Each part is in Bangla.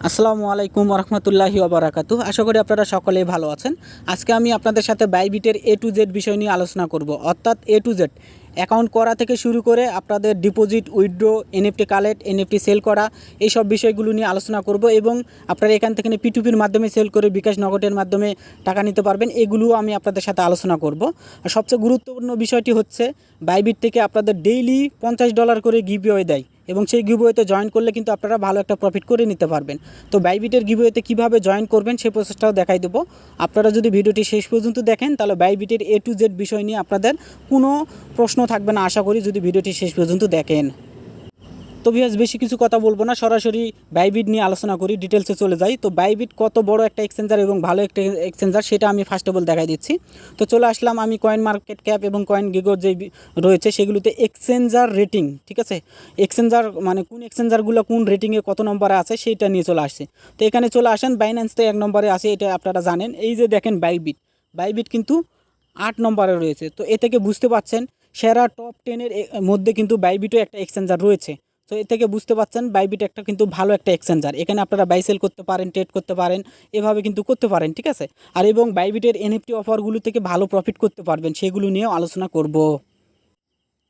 আসসালামু আলাইকুম রহমতুল্লাহি ওবারাকাতুহ। আশা করি আপনারা সকলেই ভালো আছেন। আজকে আমি আপনাদের সাথে বাইবিটের এ টু জেড বিষয় নিয়ে আলোচনা করব, অর্থাৎ এ টু জেড অ্যাকাউন্ট করা থেকে শুরু করে আপনাদের deposit, withdraw, NFT collect, NFT sell করা, এই সব বিষয়গুলো নিয়ে আলোচনা করব এবং আপনারা এখান থেকে পিটুপির মাধ্যমে সেল করে বিকাশ নগদের মাধ্যমে টাকা নিতে পারবেন। এগুলোও আমি আপনাদের সাথে আলোচনা করব। আর সবচেয়ে গুরুত্বপূর্ণ বিষয়টি হচ্ছে বাইবিট থেকে আপনাদের ডেইলি $50 করে গিভওয়ে দেয় এবং সেই গিভওয়েতে জয়েন করলে কিন্তু আপনারা ভালো একটা প্রফিট করে নিতে পারবেন। তো বাইবিটের গিভওয়েতে কীভাবে জয়েন করবেন সেই প্রসেসটাও দেখাই দেবো। আপনারা যদি ভিডিওটি শেষ পর্যন্ত দেখেন তাহলে বাইবিটের এ টু জেড বিষয় নিয়ে আপনাদের কোনো প্রশ্ন থাকবে না আশা করি, যদি ভিডিওটি শেষ পর্যন্ত দেখেন। তো ভিউয়ার্স, বেশি কিছু কথা বলবো না, সরাসরি বাইবিট নিয়ে আলোচনা করি, ডিটেলসে চলে যাই। তো বাইবিট কত বড় একটা এক্সচেঞ্জার এবং ভালো একটা এক্সচেঞ্জার সেটা আমি ফার্স্ট অফ অল দেখাই দিচ্ছি। তো চলে আসলাম আমি কয়েন মার্কেট ক্যাপ এবং কয়েন গিগোর যে রয়েছে সেগুলোতে এক্সচেঞ্জার রেটিং, ঠিক আছে, এক্সচেঞ্জার মানে কোন এক্সচেঞ্জারগুলো কোন রেটিংয়ে কত নম্বরে আছে সেইটা নিয়ে চলে আসছে। তো এখানে চলে আসেন, বাইন্যান্স তো 1 নম্বরে আছে, এটা আপনারা জানেন। এই যে দেখেন বাইবিট কিন্তু 8 নম্বরে রয়েছে। তো এ থেকে বুঝতে পারছেন সেরা টপ 10-এর মধ্যে কিন্তু বাইবিটও একটা এক্সচেঞ্জার রয়েছে। তো এ থেকে বুঝতে পারছেন বাইবিট একটা কিন্তু ভালো একটা এক্সচেঞ্জার। এখানে আপনারা বাই সেল করতে পারেন, ট্রেড করতে পারেন, এভাবে কিন্তু করতে পারেন, ঠিক আছে। আর এবং বাইবিটের এনএফটি অফারগুলো থেকে ভালো প্রফিট করতে পারবেন, সেগুলো নিয়েও আলোচনা করব।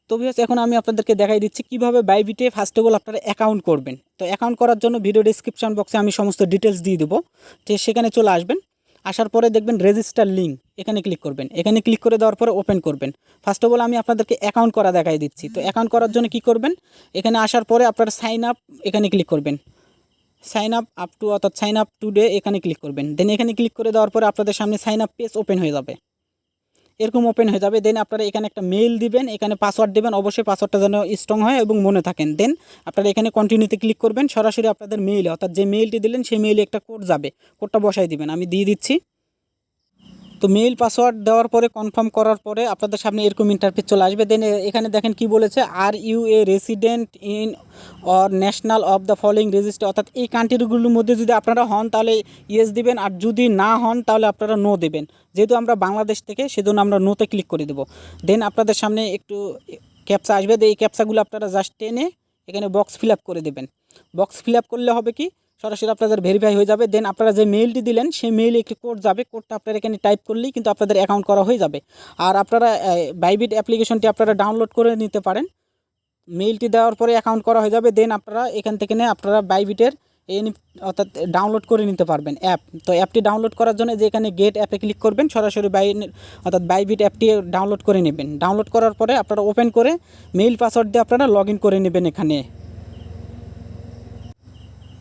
তো ভিউয়ার্স, এখন আমি আপনাদেরকে দেখাই দিচ্ছি কীভাবে বাইবিটে ফার্স্ট অফ অল আপনারা অ্যাকাউন্ট করবেন। তো অ্যাকাউন্ট করার জন্য ভিডিও ডিসক্রিপশন বক্সে আমি সমস্ত ডিটেলস দিয়ে দেবো। তো সেখানে চলে আসবেন, আসার পরে দেখবেন রেজিস্টার লিঙ্ক, এখানে ক্লিক করবেন। এখানে ক্লিক করে দেওয়ার পরে ওপেন করবেন। ফার্স্ট অফ অল আমি আপনাদেরকে অ্যাকাউন্ট করা দেখাই দিচ্ছি। তো অ্যাকাউন্ট করার জন্য কী করবেন, এখানে আসার পরে আপনারা সাইন আপ, এখানে ক্লিক করবেন। সাইন আপ টু, অর্থাৎ সাইন আপ টুডে, এখানে ক্লিক করবেন। দেন এখানে ক্লিক করে দেওয়ার পরে আপনাদের সামনে সাইন আপ পেজ ওপেন হয়ে যাবে, এরকম ওপেন হয়ে যাবে। দেন আপনারা এখানে একটা মেইল দিবেন, এখানে পাসওয়ার্ড দেবেন, অবশ্যই পাসওয়ার্ডটা যেন স্ট্রং হয় এবং মনে থাকেন। দেন আপনারা এখানে কন্টিনিউতে ক্লিক করবেন, সরাসরি আপনাদের মেইলে, অর্থাৎ যে মেইলটি দিলেন সেই মেইলে একটা কোড যাবে, কোডটা বসাই দিবেন, আমি দিয়ে দিচ্ছি। তো মেইল পাসওয়ার্ড দেওয়ার পরে কনফার্ম করার পরে আপনাদের সামনে এরকম ইন্টারফেস চলে আসবে। দেন এখানে দেখেন কি বলেছে, are you a resident in or national of the following register, অর্থাৎ এই কান্ট্রিগুলোর মধ্যে যদি আপনারা হন তাহলে ইয়েস দিবেন, আর যদি না হন তাহলে আপনারা নো দেবেন। যেহেতু আমরা বাংলাদেশ থেকে, সেজন্য আমরা নোতে ক্লিক করে দেবো। দেন আপনাদের সামনে একটু ক্যাপচা আসবে, এই ক্যাপচাগুলো আপনারা জাস্ট টেনে এখানে বক্স ফিল আপ করে দেবেন। বক্স ফিল আপ করলে হবে কি, সরাসরি আপনাদের ভেরিফাই হয়ে যাবে। দেন আপনারা যে মেইলটি দিলেন সেই মেইলে একটি কোড যাবে, কোডটা আপনারা এখানে টাইপ করলেই কিন্তু আপনাদের অ্যাকাউন্ট করা হয়ে যাবে। আর আপনারা বাইবিট অ্যাপ্লিকেশনটি আপনারা ডাউনলোড করে নিতে পারেন। মেইলটি দেওয়ার পরে অ্যাকাউন্ট করা হয়ে যাবে। দেন আপনারা এখান থেকে আপনারা বাইবিটের অর্থাৎ ডাউনলোড করে নিতে পারবেন অ্যাপ। তো অ্যাপটি ডাউনলোড করার জন্য যে এখানে গেট অ্যাপে ক্লিক করবেন, সরাসরি অর্থাৎ বাইবিট অ্যাপটি ডাউনলোড করে নেবেন। ডাউনলোড করার পরে আপনারা ওপেন করে মেইল পাসওয়ার্ড দিয়ে আপনারা লগ ইন করে নেবেন এখানে।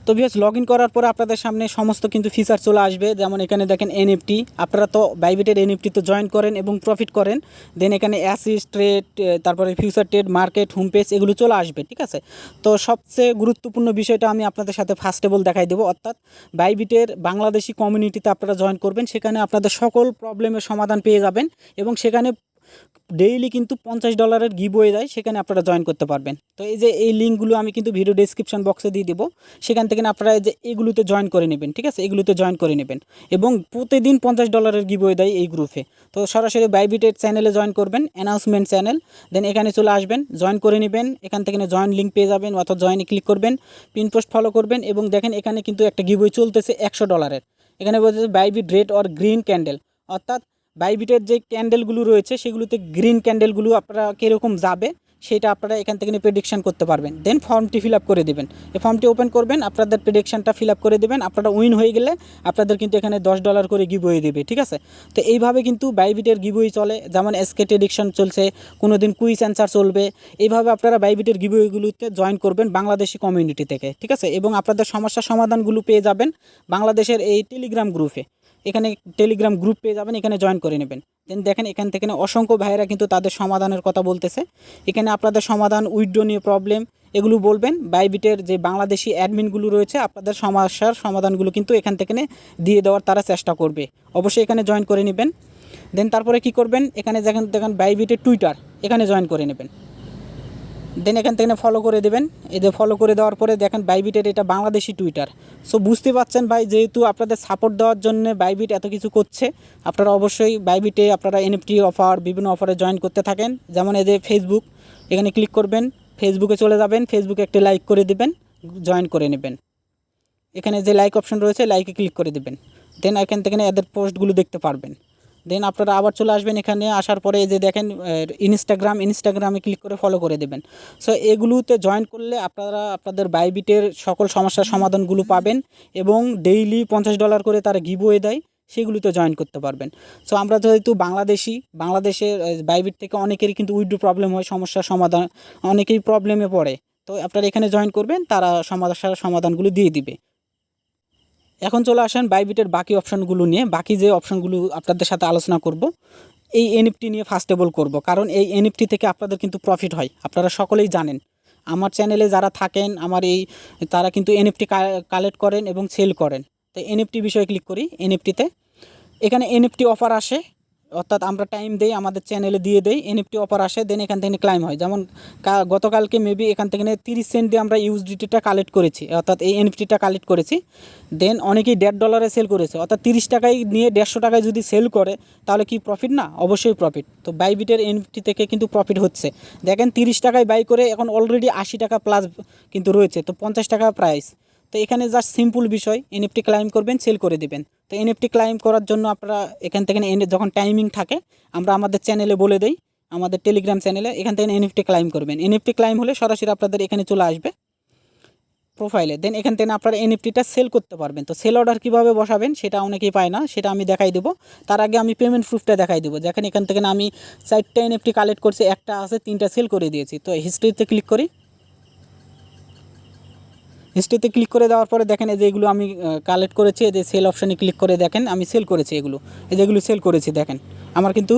তো ভিউয়ার্স, লগ ইন করার পরে আপনাদের সামনে সমস্ত কিন্তু ফিচার চলে আসবে। যেমন এখানে দেখেন এনএফটি, আপনারা তো বাইবিটের এনএফটি তো জয়েন করেন এবং প্রফিট করেন। দেন এখানে অ্যাসিস্ট ট্রেড, তারপরে future trade, market, home page, এগুলো চলে আসবে, ঠিক আছে। তো সবচেয়ে গুরুত্বপূর্ণ বিষয়টা আমি আপনাদের সাথে ফার্স্ট অফ অল দেখাই দেবো, অর্থাৎ বাইবিটের বাংলাদেশি কমিউনিটিতে আপনারা জয়েন করবেন, সেখানে আপনাদের সকল প্রবলেমের সমাধান পেয়ে যাবেন এবং সেখানে ডেইলি কিন্তু $50 গিভওয়ে দেয়, সেখানে আপনারা জয়েন করতে পারবেন। তো এই যে এই লিঙ্কগুলো আমি কিন্তু ভিডিও ডেসক্রিপশন বক্সে দিয়ে দেবো, সেখান থেকে আপনারা যে এগুলোতে জয়েন করে নেবেন, ঠিক আছে, এগুলোতে জয়েন করে নেবেন এবং প্রতিদিন $50 গিভওয়ে দেয় এই গ্রুপে। তো সরাসরি বাইবিটের চ্যানেলে জয়েন করবেন, অ্যানাউন্সমেন্ট চ্যানেল। দেন এখানে চলে আসবেন, জয়েন করে নেবেন, এখান থেকে জয়েন লিঙ্ক পেয়ে যাবেন, অর্থাৎ জয়েনে ক্লিক করবেন, পিন পোস্ট ফলো করবেন এবং দেখেন এখানে কিন্তু একটা গিভওয়ে চলতেছে $100। এখানে বলতেছে Bybit red or green candle, অর্থাৎ বাইবিটের যে ক্যান্ডেলগুলো রয়েছে সেগুলোতে গ্রিন ক্যান্ডেলগুলো আপনারা কীরকম যাবে সেটা আপনারা এখান থেকে প্রেডিকশান করতে পারবেন। দেন ফর্মটি ফিল আপ করে দেবেন, এই ফর্মটি ওপেন করবেন, আপনাদের প্রেডিকশানটা ফিল আপ করে দেবেন। আপনারা উইন হয়ে গেলে আপনাদের কিন্তু এখানে $10 করে গিভওয়ে দেবে, ঠিক আছে। তো এইভাবে কিন্তু বাইবিটের গিভওয়ে চলে, যেমন এসকে প্রেডিকশন চলছে, কোনো দিন কুইজ অ্যান্সার চলবে। এইভাবে আপনারা বাইবিটের গিভওয়েগুলোতে জয়েন করবেন বাংলাদেশি কমিউনিটি থেকে, ঠিক আছে, এবং আপনাদের সমস্যার সমাধানগুলো পেয়ে যাবেন বাংলাদেশের এই টেলিগ্রাম গ্রুপে। এখানে টেলিগ্রাম গ্রুপ পেয়ে যাবেন, এখানে জয়েন করে নেবেন। দেন দেখেন এখান থেকে অসংখ্য ভাইয়েরা কিন্তু তাদের সমাধানের কথা বলতেছে। এখানে আপনাদের সমাধান, উইথড্র নিয়ে প্রবলেম, এগুলো বলবেন। বাইবিটের যে বাংলাদেশি অ্যাডমিনগুলো রয়েছে আপনাদের সমস্যার সমাধানগুলো কিন্তু এখান থেকে দিয়ে দেওয়ার তারা চেষ্টা করবে। অবশ্যই এখানে জয়েন করে নেবেন। দেন তারপরে কি করবেন, এখানে দেখেন বাইবিটের টুইটার, এখানে জয়েন করে নেবেন। দেন এখান থেকে ফলো করে দেবেন। এদের ফলো করে দেওয়ার পরে দেখেন বাইবিটের এটা বাংলাদেশি টুইটার। সো বুঝতে পারছেন ভাই, যেহেতু আপনাদের সাপোর্ট দেওয়ার জন্য বাইবিট এত কিছু করছে, আপনারা অবশ্যই বাইবিটে আপনারা এনএফটি অফার, বিভিন্ন অফারে জয়েন করতে থাকেন। যেমন এদের ফেসবুক, এখানে ক্লিক করবেন, ফেসবুকে চলে যাবেন, ফেসবুকে একটা লাইক করে দেবেন, জয়েন করে নেবেন। এখানে যে লাইক অপশন রয়েছে লাইকে ক্লিক করে দেবেন। দেন এখান থেকে এদের পোস্টগুলো দেখতে পারবেন। দেন আপনারা আবার চলে আসবেন, এখানে আসার পরে যে দেখেন ইনস্টাগ্রামে ক্লিক করে ফলো করে দেবেন। সো এগুলোতে জয়েন করলে আপনারা আপনাদের বাইবিটের সকল সমস্যার সমাধানগুলো পাবেন এবং ডেইলি $50 করে তারা গিভওয়ে দেয়, সেগুলোতে জয়েন করতে পারবেন। সো আমরা যেহেতু বাংলাদেশের বাইবিট থেকে অনেকেরই কিন্তু উইথড্র প্রবলেম হয়, সমস্যার সমাধান অনেকেই প্রবলেমে পড়ে। তো আপনারা এখানে জয়েন করবেন, তারা সমস্যার সমাধানগুলো দিয়ে দিবে। এখন চলে আসেন বাইবিটের বাকি অপশানগুলো নিয়ে। বাকি যে অপশানগুলো আপনাদের সাথে আলোচনা করব, এই এনএফটি নিয়ে ফার্স্ট অফ অল করব, কারণ এই এনএফটি থেকে আপনাদের কিন্তু প্রফিট হয়, আপনারা সকলেই জানেন। আমার চ্যানেলে যারা থাকেন তারা কিন্তু এনএফটি কালেক্ট করেন এবং সেল করেন। তো এনএফটি বিষয়ে ক্লিক করি। এনএফটিতে এখানে এনএফটি অফার আসে, অর্থাৎ আমরা টাইম দেই, আমাদের চ্যানেলে দিয়ে দেই, এনএফটি অফার আসে, দেন এখান থেকে ক্লাইম হয়। যেমন গতকালকে মেবি এখান থেকে 30 সেন্ট দিয়ে আমরা ইউএসডিটিটা কালেক্ট করেছি, অর্থাৎ এই এনএফটিটা কালেক্ট করেছি। দেন অনেকেই $1.5 সেল করেছে, অর্থাৎ 30 টাকায় নিয়ে 150 টাকায় যদি সেল করে তাহলে কি প্রফিট না? অবশ্যই প্রফিট। তো বাইবিটের এনএফটি থেকে কিন্তু প্রফিট হচ্ছে। দেখেন 30 টাকায় বাই করে এখন অলরেডি 80 টাকা প্লাস কিন্তু রয়েছে, তো 50 টাকা প্রাইস। তো এখানে জাস্ট সিম্পল বিষয়, এনএফটি ক্লাইম করবেন, সেল করে দেবেন। তো এনএফটি ক্লাইম করার জন্য আপনারা এখান থেকে যখন টাইমিং থাকে আমরা আমাদের চ্যানেলে বলে দেই, আমাদের টেলিগ্রাম চ্যানেলে, এখান থেকে এনএফটি ক্লাইম করবেন। এনএফটি ক্লাইম হলে সরাসরি আপনাদের এখানে চলে আসবে প্রোফাইলে। দেন এখান থেকে আপনারা এনএফটিটা সেল করতে পারবেন। তো সেল অর্ডার কীভাবে বসাবেন সেটা অনেকেই পায় না, সেটা আমি দেখাই দেবো। তার আগে আমি পেমেন্ট প্রুফটা দেখাই দেবো। দেখেন এখান থেকে আমি 4টা এনএফটি কালেক্ট করছি, একটা আছে, 3টা সেল করে দিয়েছি। তো হিস্ট্রিতে ক্লিক করি। হিস্ট্রিতে ক্লিক করে দেওয়ার পরে দেখেন এই যে এগুলো আমি কালেক্ট করেছি, এই যে সেল অপশানে ক্লিক করে দেখেন আমি সেল করেছি এগুলো, এই যেগুলো সেল করেছি দেখেন আমার কিন্তু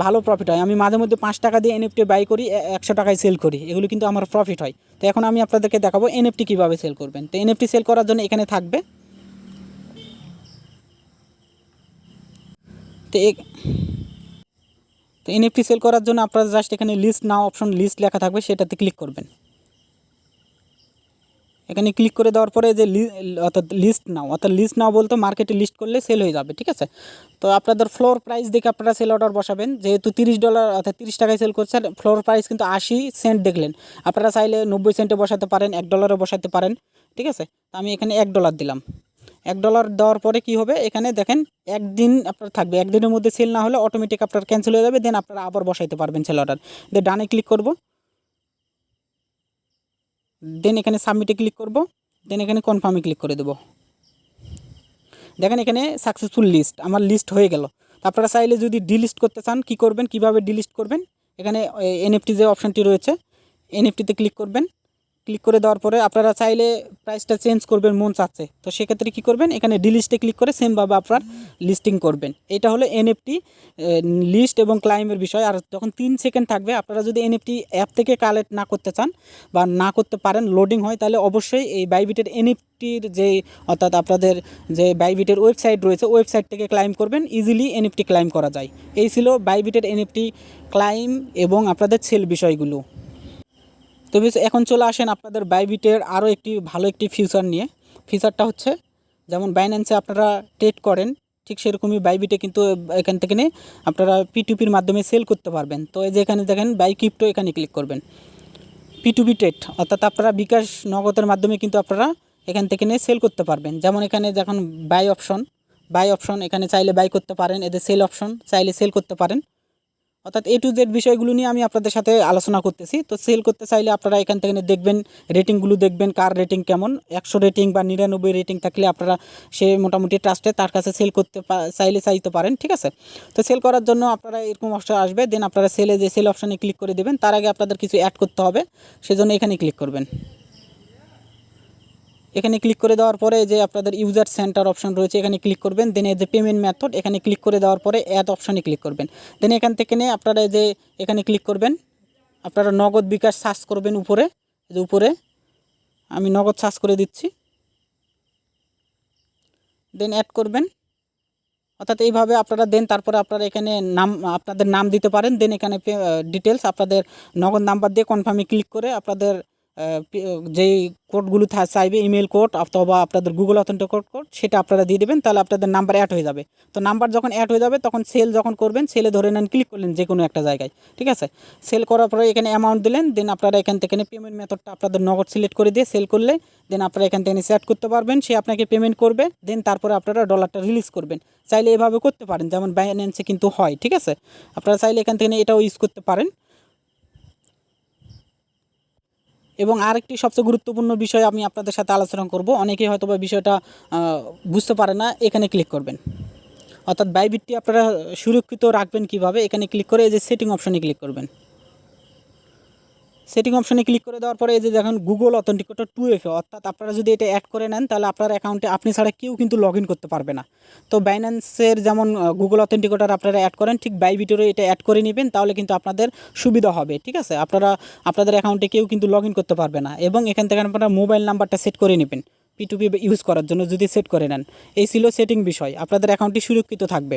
ভালো প্রফিট হয়। আমি মাঝে মধ্যে 5 টাকা দিয়ে এনএফটি বাই করি, 100 টাকায় সেল করি, এগুলো কিন্তু আমার প্রফিট হয়। তো এখন আমি আপনাদেরকে দেখাবো এনএফটি কীভাবে সেল করবেন। তো এনএফটি সেল করার জন্য এখানে থাকবে, তো এনএফটি সেল করার জন্য আপনারা জাস্ট এখানে লিস্ট নাও অপশন, লিস্ট লেখা থাকবে, সেটাতে ক্লিক করবেন। এখানে ক্লিক করে দেওয়ার পরে যে লিস্ট নাও বলতে মার্কেটে লিস্ট করলে সেল হয়ে যাবে, ঠিক আছে। তো আপনাদের ফ্লোর প্রাইস দেখে আপনারা সেল অর্ডার বসাবেন। যেহেতু $30 অর্থাৎ 30 টাকায় সেল করছেন, ফ্লোর প্রাইস কিন্তু 80 সেন্ট দেখলেন, আপনারা চাইলে 90 সেন্টে বসাতে পারেন, $1 বসাতে পারেন, ঠিক আছে। তো আমি এখানে $1 দিলাম। $1 দেওয়ার পরে কি হবে, এখানে দেখেন একদিন আপনার থাকবে, একদিনের মধ্যে সেল না হলে অটোমেটিক আপনার ক্যান্সেল হয়ে যাবে। দেন আপনারা আবার বসাইতে পারবেন সেল অর্ডার। দেন ডানে ক্লিক করব, দেন এখানে সাবমিটে ক্লিক করব, দেন এখানে কনফার্মে ক্লিক করে দেব। দেখেন এখানে সাকসেসফুল লিস্ট, আমার লিস্ট হয়ে গেল। আপনারা চাইলে যদি ডিলিস্ট করতে চান কি করবেন, কিভাবে ডিলিস্ট করবেন, এখানে এনএফটি যে অপশানটি রয়েছে এনএফটিতে ক্লিক করবেন। ক্লিক করে দেওয়ার পরে আপনারা চাইলে প্রাইসটা চেঞ্জ করবেন মন চাচ্ছে, তো সেক্ষেত্রে কী করবেন, এখানে ডিলিস্টে ক্লিক করে সেমভাবে আপনার লিস্টিং করবেন। এটা হলো এনএফটি লিস্ট এবং ক্লাইমের বিষয়। আর যখন 3 সেকেন্ড থাকবে, আপনারা যদি এনএফটি অ্যাপ থেকে কালেক্ট না করতে চান বা না করতে পারেন, লোডিং হয়, তাহলে অবশ্যই এই বাইবিটের এনএফটির অর্থাৎ আপনাদের যে বাইবিটের ওয়েবসাইট রয়েছে, ওয়েবসাইট থেকে ক্লাইম করবেন, ইজিলি এনএফটি ক্লাইম করা যায়। এই ছিল বাইবিটের এনএফটি ক্লাইম এবং আপনাদের সেল বিষয়গুলো। তবে এখন চলে আসেন আপনাদের বাইবিটের আরও ভালো একটি ফিচার নিয়ে। ফিচারটা হচ্ছে, যেমন বাইন্যান্সে আপনারা ট্রেড করেন, ঠিক সেরকমই বাইবিটে কিন্তু এখান থেকে আপনারা P2Pর মাধ্যমে সেল করতে পারবেন। তো এই যে এখানে দেখেন বাই ক্রিপ্টো, এখানে ক্লিক করবেন। P2P ট্রেড অর্থাৎ আপনারা বিকাশ নগদের মাধ্যমে কিন্তু আপনারা এখান থেকে সেল করতে পারবেন। যেমন এখানে যখন বাই অপশন এখানে চাইলে বাই করতে পারেন, এদের সেল অপশন চাইলে সেল করতে পারেন। অর্থাৎ A to Z বিষয়গুলো নিয়ে আমি আপনাদের সাথে আলোচনা করতেছি। তো সেল করতে চাইলে আপনারা এখান থেকে দেখবেন, রেটিংগুলো দেখবেন, কার রেটিং কেমন। 100 রেটিং বা 99 রেটিং থাকলে আপনারা সে মোটামুটি ট্রাস্টে, তার কাছে সেল করতে চাইতে পারেন, ঠিক আছে। তো সেল করার জন্য আপনারা এরকম অপশন আসবে, দেন আপনারা সেল অপশানে ক্লিক করে দেবেন। তার আগে আপনাদের কিছু অ্যাড করতে হবে, সেজন্য এখানে ক্লিক করবেন। এখানে ক্লিক করে দেওয়ার পরে যে আপনাদের ইউজার সেন্টার অপশন রয়েছে, এখানে ক্লিক করবেন। দেন এই যে পেমেন্ট মেথড, এখানে ক্লিক করে দেওয়ার পরে অ্যাড অপশানে ক্লিক করবেন। দেন এখান থেকে আপনারা যে এখানে ক্লিক করবেন, আপনারা নগদ বিকাশ সার্চ করবেন উপরে, যে উপরে আমি নগদ সার্চ করে দিচ্ছি, দেন অ্যাড করবেন। অর্থাৎ এইভাবে আপনারা দেন, তারপরে আপনারা এখানে আপনাদের নাম দিতে পারেন। দেন এখানে ডিটেলস আপনাদের নগদ নাম্বার দিয়ে কনফার্মে ক্লিক করে আপনাদের যেই কোডগুলো চাইবে ইমেল কোড অথবা আপনাদের গুগল অথেন্টিকেট কোড সেটা আপনারা দিয়ে দেবেন, তাহলে আপনাদের নাম্বার অ্যাড হয়ে যাবে। তো নাম্বার যখন অ্যাড হয়ে যাবে তখন সেল যখন করবেন, সেলে ধরে নেন ক্লিক করলেন যে কোনো একটা জায়গায়, ঠিক আছে। সেল করার পরে এখানে অ্যামাউন্ট দিলেন, দেন আপনারা এখান থেকে পেমেন্ট মেথডটা আপনাদের নগদ সিলেক্ট করে দিয়ে সেল করলে দেন আপনারা এখান থেকে সেট করতে পারবেন, সে আপনাকে পেমেন্ট করবে, দেন তারপরে আপনারা ডলারটা রিলিজ করবেন। চাইলে এভাবে করতে পারেন, যেমন বাইন্যান্সে কিন্তু হয়, ঠিক আছে। আপনারা চাইলে এখান থেকে এটাও ইউজ করতে পারেন। এবং আরেকটি সবচেয়ে গুরুত্বপূর্ণ বিষয় আমি আপনাদের সাথে আলোচনা করব, অনেকেই হয়তো বা বিষয়টা বুঝতে পারে না। এখানে ক্লিক করবেন, অর্থাৎ বাইবিটটি আপনারা সুরক্ষিত রাখবেন কিভাবে, এখানে ক্লিক করে এই যে সেটিং অপশনে ক্লিক করবেন। সেটিং অপশনে ক্লিক করে দেওয়ার পরে এই যে দেখেন গুগল অথেন্টিকেটর 2FA, অর্থাৎ আপনারা যদি এটা অ্যাড করে নেন তাহলে আপনার অ্যাকাউন্টে আপনি ছাড়া কেউ কিন্তু লগ ইন করতে পারবে না। তো বাইন্যান্সের যেমন গুগল অথেন্টিকেটর আপনারা অ্যাড করেন, ঠিক বাইবিটেরও এটা অ্যাড করে নেবেন, তাহলে কিন্তু আপনাদের সুবিধা হবে, ঠিক আছে। আপনাদের অ্যাকাউন্টে কেউ কিন্তু লগ ইন করতে পারবে না। এবং এখান থেকে আপনারা মোবাইল নাম্বারটা সেট করে নেবেন P2P ইউজ করার জন্য, যদি সেট করে নেন। এই ছিল সেটিং বিষয়, আপনাদের অ্যাকাউন্টটি সুরক্ষিত থাকবে।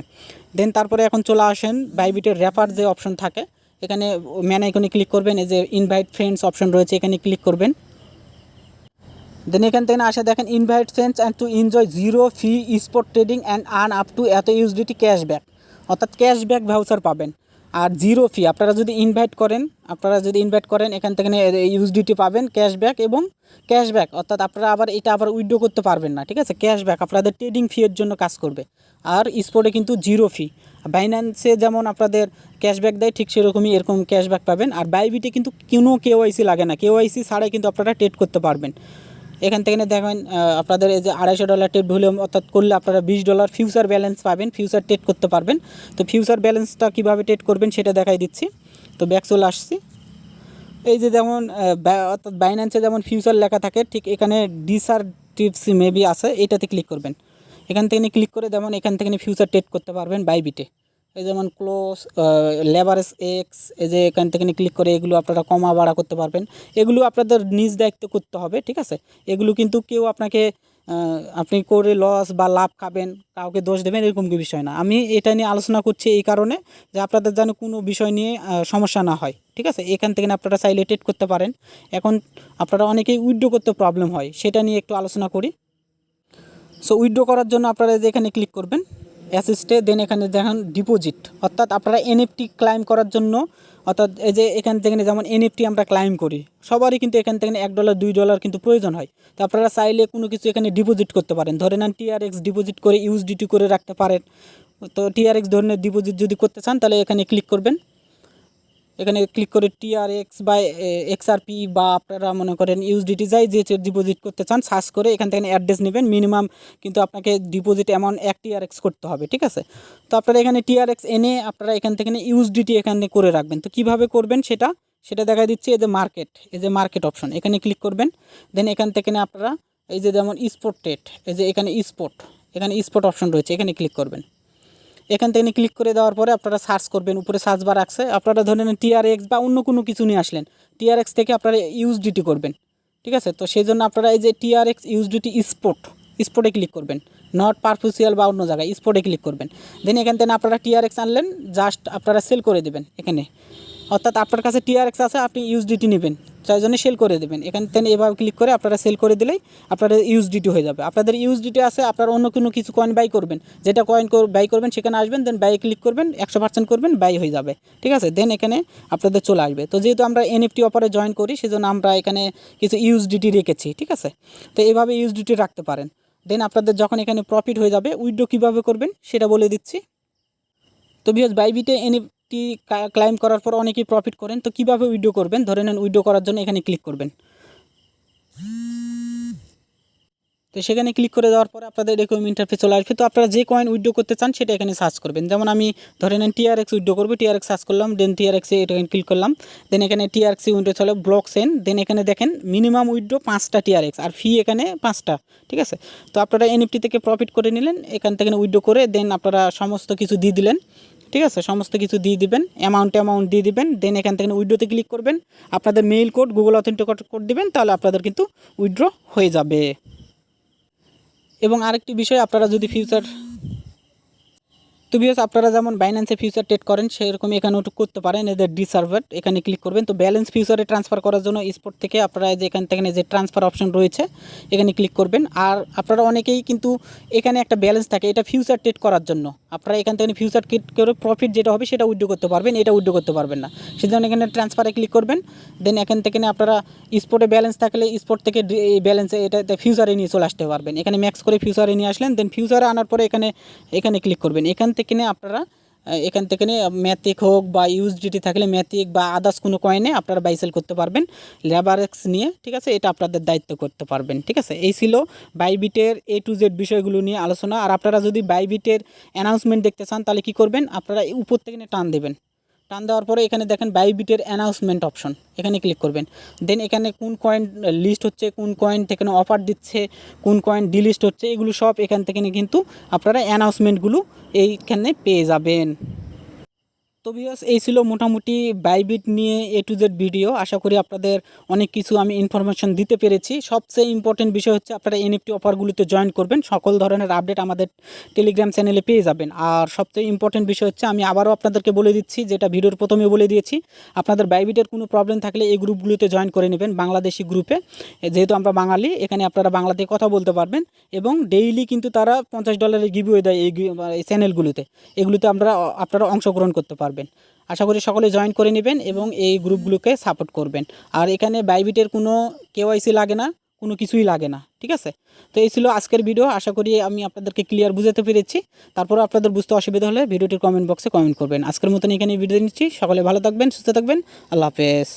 দেন তারপরে এখন চলে আসেন বাইবিটের রেফার যে অপশন থাকে, এখানে ম্যান আইকনে ক্লিক করবেন, এই যে ইনভাইট ফ্রেন্ডস অপশন রয়েছে এখানে ক্লিক করবেন। দেন এখান থেকে আসে দেখেন invite friends and to enjoy zero fee spot trading and earn up to এত ইউএসডিটি ক্যাশব্যাক, অর্থাৎ ক্যাশব্যাক ভাউচার পাবেন। আর জিরো ফি আপনারা যদি ইনভাইট করেন এখান থেকে ইউএসডিটি পাবেন ক্যাশব্যাক, এবং ক্যাশব্যাক অর্থাৎ আপনারা আবার উইথড্র করতে পারবেন না, ঠিক আছে। ক্যাশব্যাক আপনাদের ট্রেডিং ফি এর জন্য কাজ করবে। আর স্পটে কিন্তু জিরো ফি, বাইন্যান্সে যেমন আপনাদের ক্যাশব্যাক দেয় ঠিক সেরকমই এরকম ক্যাশব্যাক পাবেন। আর বাইবিটে কিন্তু কোনো কেওয়াইসি লাগে না, কেওয়াইসি ছাড়াই কিন্তু আপনারা ট্রেড করতে পারবেন। এখান থেকে দেখেন আপনাদের এই যে $250 ট্রেড ভলিউম অর্থাৎ করলে আপনারা $20 ফিউচার ব্যালেন্স পাবেন, ফিউচার ট্রেড করতে পারবেন। তো ফিউচার ব্যালেন্সটা কীভাবে ট্রেড করবেন সেটা দেখাই দিচ্ছি। তো ব্যাক চলে আসছি, এই যে যেমন অর্থাৎ বাইন্যান্সে যেমন ফিউচার লেখা থাকে ঠিক এখানে ডিসার টিপস মেবি আছে, এইটাতে ক্লিক করবেন। এখান থেকে ক্লিক করে যেমন এখান থেকে ফিউচার ট্রেড করতে পারবেন বাইবিটে। এই যেমন ক্লোজ লেভারেজ এক্স, এই যে এখান থেকে ক্লিক করে এগুলো আপনারা কমা বাড়া করতে পারবেন। এগুলো আপনাদের নিজ দায়িত্ব করতে হবে, ঠিক আছে। এগুলো কিন্তু কেউ আপনাকে আপনি করে লস বা লাভ খাবেন, কাউকে দোষ দেবেন, এরকম কি বিষয় না। আমি এটা নিয়ে আলোচনা করছি এই কারণে যে আপনাদের যেন কোনো বিষয় নিয়ে সমস্যা না হয়, ঠিক আছে। এখান থেকে আপনারা চাইলে ট্রেড করতে পারেন। এখন আপনারা অনেকেই উইথড্র করতে প্রবলেম হয়, সেটা নিয়ে একটু আলোচনা করি। সো উইথড্র করার জন্য আপনারা যে এখানে ক্লিক করবেন অ্যাসিস্টে, দেন এখানে দেখেন ডিপোজিট, অর্থাৎ আপনারা এনএফটি ক্লাইম করার জন্য, অর্থাৎ এই যে এখান থেকে যেমন এনএফটি আমরা ক্লাইম করি, সবারই কিন্তু এখান থেকে $1 $2 কিন্তু প্রয়োজন হয়। তো আপনারা চাইলে কোনো কিছু এখানে ডিপোজিট করতে পারেন, ধরে নেন TRX ডিপোজিট করে ইউএসডিটি করে রাখতে পারেন। তো TRX ধরনের ডিপোজিট যদি করতে চান তাহলে এখানে ক্লিক করবেন। এখানে ক্লিক করে TRX বা XRP বা আপনারা মনে করেন ইউএসডিটি যাই যে ডিপোজিট করতে চান সার্চ করে এখান থেকে অ্যাড্রেস নেবেন। মিনিমাম কিন্তু আপনাকে ডিপোজিট অ্যামাউন্ট 1 TRX করতে হবে, ঠিক আছে। তো আপনারা এখানে TRX এনে আপনারা এখান থেকে ইউএসডিটি এখানে করে রাখবেন। তো কিভাবে করবেন সেটা দেখা দিচ্ছে, এই যে মার্কেট অপশন এখানে ক্লিক করবেন। দেন এখান থেকে আপনারা এই যে যেমন স্পট ট্রেড, এই যে এখানে স্পট অপশন রয়েছে, এখানে ক্লিক করবেন। এখান থেকে ক্লিক করে দেওয়ার পরে আপনারা সার্চ করবেন, উপরে সার্চ বার রাখছে, আপনারা ধরে নেন TRX বা অন্য কোনো কিছু নিয়ে আসলেন, TRX থেকে আপনারা ইউএসডিটি করবেন, ঠিক আছে। তো সেই জন্য আপনারা এই যে TRX ইউএসডিটি স্পটে ক্লিক করবেন, নট পারপোসিয়াল বা অন্য জায়গায়, স্পটে ক্লিক করবেন। দেন এখান থেকে আপনারা TRX আনলেন, জাস্ট আপনারা সেল করে দেবেন এখানে, অর্থাৎ আপনার কাছে TRX আছে, আপনি ইউএসডিটি নেবেন, তাই জন্য সেল করে দেবেন। এখান থেকে এভাবে ক্লিক করে আপনারা সেল করে দিলেই আপনাদের ইউএসডিটি হয়ে যাবে। আপনাদের ইউএসডিটি আছে, আপনারা অন্য কোনো কিছু কয়েন বাই করবেন, যেটা কয়েন বাই করবেন সেখানে আসবেন, দেন বাই ক্লিক করবেন, 100% করবেন, বাই হয়ে যাবে, ঠিক আছে। দেন এখানে আপনাদের চলে আসবে। তো যেহেতু আমরা এনএফটি অফারে জয়েন করি সেজন্য আমরা এখানে কিছু ইউএসডিটি রেখেছি, ঠিক আছে। তো এইভাবে ইউএসডিটি রাখতে পারেন। দেন আপনাদের যখন এখানে প্রফিট হয়ে যাবে, উইথড্র কীভাবে করবেন সেটা বলে দিচ্ছি। তো ভিউয়ার্স, বাইবিটে এনএফটি ক্লাইম করার পর অনেকেই প্রফিট করেন। তো কীভাবে উইথড্র করবেন, ধরে নেন উইথড্র করার জন্য এখানে ক্লিক করবেন। তো সেখানে ক্লিক করে দেওয়ার পরে আপনাদের এরকম ইন্টারফেস চলে আসবে। তো আপনারা যে কয়েন উইথড্র করতে চান সেটা এখানে সার্চ করবেন। যেমন আমি ধরে নেন TRX উইথড্র করবো, TRX সার্চ করলাম, দেন TRX এটা ক্লিক করলাম। দেন এখানে TRX উইথড্র চলে ব্লক চেন। দেন এখানে দেখেন মিনিমাম উইথড্র 5টা TRX আর ফি এখানে 5টা, ঠিক আছে। তো আপনারা এনএফটি থেকে প্রফিট করে নিলেন, এখান থেকে উইথড্র করে দেন আপনারা সমস্ত কিছু দিয়ে দিলেন, ঠিক আছে। সমস্ত কিছু দিয়ে দিবেন, অ্যামাউন্ট দিয়ে দিবেন। দেন এখান থেকে উইথড্রতে ক্লিক করবেন, আপনাদের mail code Google authenticate code দিবেন, তাহলে আপনাদের কিন্তু উইথড্র হয়ে যাবে। এবং আরেকটি বিষয়, আপনারা যদি তো ভিউয়ার্স আপনারা যেমন বাইন্যান্সে ফিউচার ট্রেড করেন সেরকম এখানেও করতে পারেন। এদের ডিসার্ভার এখানে ক্লিক করবেন। তো ব্যালেন্স ফিউচারে ট্রান্সফার করার জন্য স্পট থেকে আপনারা যে এখান থেকে যে ট্রান্সফার অপশন রয়েছে এখানে ক্লিক করবেন। আর আপনারা অনেকেই কিন্তু এখানে একটা ব্যালেন্স থাকে, এটা ফিউচার ট্রেড করার জন্য আপনারা এখান থেকে ফিউচার ট্রেড করে প্রফিট যেটা হবে সেটা উইথড্র করতে পারবেন, এটা উইথড্র করতে পারবেন না। সেজন্য এখানে ট্রান্সফারে ক্লিক করবেন। দেন এখান থেকে আপনারা স্পটে ব্যালেন্স থাকলে স্পট থেকে এই ব্যালেন্সে এটা ফিউচারে নিয়ে চলে আসতে পারবেন। এখানে ম্যাক্স করে ফিউচারে নিয়ে আসলেন, দেন ফিউচারে আনার পরে এখানে ক্লিক করবেন। এখান থেকে আপনারা এখান থেকে ম্যাথিক হোক বা ইউএসডিটি থাকলে ম্যাথিক বা আদার্স কোনো কয়েনে আপনারা বাই সেল করতে পারবেন লেভারেক্স নিয়ে, ঠিক আছে। এটা আপনাদের দায়িত্ব করতে পারবেন, ঠিক আছে। এই ছিল বাইবিটের A to Z বিষয়গুলো নিয়ে আলোচনা। আর আপনারা যদি বাইবিটের অ্যানাউন্সমেন্ট দেখতে চান তাহলে কী করবেন, আপনারা উপর থেকে টান দেবেন। টান দেওয়ার পরে এখানে দেখেন বাইবিটের অ্যানাউন্সমেন্ট অপশন, এখানে ক্লিক করবেন। দেন এখানে কোন কয়েন লিস্ট হচ্ছে, কোন কয়েন থেকে অফার দিচ্ছে, কোন কয়েন ডিলিস্ট হচ্ছে, এগুলো সব এখান থেকে কিন্তু আপনারা অ্যানাউন্সমেন্টগুলো এইখানে পেয়ে যাবেন। তো ভিউয়ার্স এই ছিল মোটামুটি বাইবিট নিয়ে A to Z ভিডিও। আশা করি আপনাদের অনেক কিছু আমি ইনফরমেশন দিতে পেরেছি। সবচেয়ে ইম্পর্টেন্ট বিষয় হচ্ছে আপনারা এনএফটি অফারগুলোতে জয়েন করবেন, সকল ধরনের আপডেট আমাদের টেলিগ্রাম চ্যানেলে পেয়ে যাবেন। আর সবচেয়ে ইম্পর্টেন্ট বিষয় হচ্ছে আমি আবারও আপনাদেরকে বলে দিচ্ছি, যেটা ভিডিওর প্রথমে বলে দিয়েছি, আপনাদের বাইবিটের কোনো প্রবলেম থাকলে এই গ্রুপগুলোতে জয়েন করে নেবেন, বাংলাদেশি গ্রুপে। যেহেতু আমরা বাঙালি, এখানে আপনারা বাংলাতে কথা বলতে পারবেন এবং ডেইলি কিন্তু তারা $50 গিভওয়ে দেয় এই চ্যানেলগুলোতে, এগুলোতে আপনারা অংশগ্রহণ করতে পারবেন। আশা করি সকলে জয়েন করে নেবেন এবং এই গ্রুপগুলোকে সাপোর্ট করবেন। আর এখানে বাইবিটের কোনো কেওয়াইসি লাগে না, কোনো কিছুই লাগে না, ঠিক আছে। তো এই ছিল আজকের ভিডিও। আশা করি আমি আপনাদেরকে ক্লিয়ার বুঝাতে পেরেছি। তারপর আপনাদের বুঝতে অসুবিধা হলে ভিডিওটির কমেন্ট বক্সে কমেন্ট করবেন। আজকের মতন এখানে ভিডিও নিচ্ছি। সকলে ভালো থাকবেন, সুস্থ থাকবেন। আল্লাহ হাফেজ।